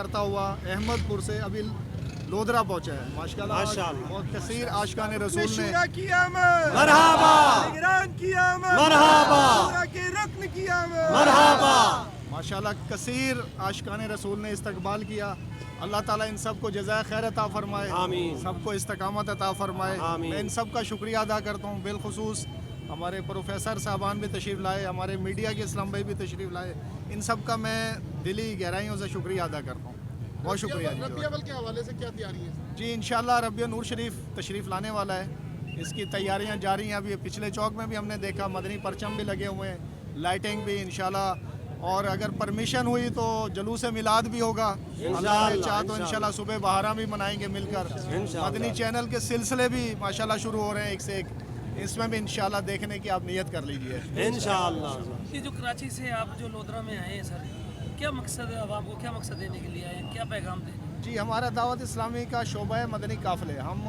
کرتا ہوا احمدپور سے ابھی لودھرا پہنچا ہے. ماشاءاللہ بہت کثیر عاشقان رسول نے شورا کی آمد، مرحبا نگران کی آمد، مرحبا شورا کے رکن کی آمد. مرحبا. ماشاءاللہ کثیر عاشقان رسول نے استقبال کیا. اللہ تعالیٰ ان سب کو جزائے خیر عطا فرمائے, آمین. سب کو استقامت عطا فرمائے. آمین. میں ان سب کا شکریہ ادا کرتا ہوں. بالخصوص ہمارے پروفیسر صاحبان بھی تشریف لائے, ہمارے میڈیا کے اسلام بھائی بھی تشریف لائے. ان سب کا میں دلی گہرائیوں سے شکریہ ادا کرتا ہوں. بہت شکریہ جی. ربیع الاول کے حوالے سے کیا تیاری ہے؟ جی انشاءاللہ ربیع نور شریف تشریف لانے والا ہے. اس کی تیاریاں جاری ہیں. ابھی پچھلے چوک میں بھی ہم نے دیکھا مدنی پرچم بھی لگے ہوئے ہیں, لائٹنگ بھی انشاءاللہ, اور اگر پرمیشن ہوئی تو جلوس میلاد بھی ہوگا. اللہ نے چاہا تو انشاءاللہ صبح بہارا بھی منائیں گے مل کر. مدنی چینل کے سلسلے بھی ماشاءاللہ شروع ہو رہے ہیں ایک سے ایک. اس میں بھی انشاءاللہ دیکھنے کی آپ نیت کر لیجئے. انشاءاللہ. یہ جو کراچی سے آپ جو لودھرا میں آئے ہیں سر, کیا مقصد ہے, اب آپ کو کیا مقصد دینے کے لیے آئے ہیں, کیا پیغام دیں؟ جی ہمارا دعوت اسلامی کا شعبہ ہے مدنی قافلے. ہم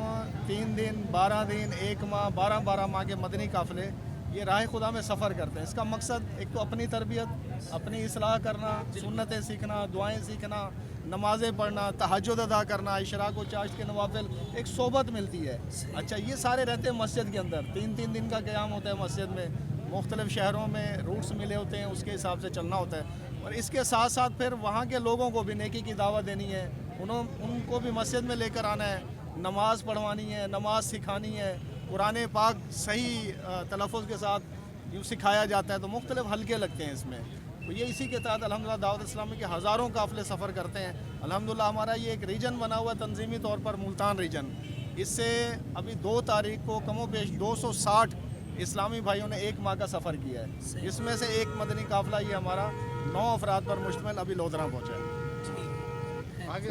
3 دن 12 دن 1 ماہ 12 ماہ کے مدنی قافلے یہ راہ خدا میں سفر کرتے ہیں. اس کا مقصد ایک تو اپنی تربیت, اپنی اصلاح کرنا, سنتیں سیکھنا, دعائیں سیکھنا, نمازیں پڑھنا, تہجد ادا کرنا, اشراق و چاشت کے نوافل, ایک صحبت ملتی ہے. اچھا یہ سارے رہتے ہیں مسجد کے اندر. 3 دن کا قیام ہوتا ہے مسجد میں. مختلف شہروں میں روٹس ملے ہوتے ہیں, اس کے حساب سے چلنا ہوتا ہے. اور اس کے ساتھ ساتھ پھر وہاں کے لوگوں کو بھی نیکی کی دعوت دینی ہے. ان کو بھی مسجد میں لے کر آنا ہے, نماز پڑھوانی ہے, نماز سکھانی ہے, قرآن پاک صحیح تلفظ کے ساتھ یوں سکھایا جاتا ہے. تو مختلف حلقے لگتے ہیں اس میں. تو یہ اسی کے تحت الحمدللہ دعوت اسلامی کے ہزاروں قافلے سفر کرتے ہیں. الحمدللہ ہمارا یہ ایک ریجن بنا ہوا ہے تنظیمی طور پر, ملتان ریجن. اس سے ابھی 2 تاریخ کو کم و بیش 260 اسلامی بھائیوں نے 1 ماہ کا سفر کیا ہے. اس میں سے ایک مدنی قافلہ یہ ہمارا 9 افراد پر مشتمل ابھی لودھرا پہنچا ہے. آگے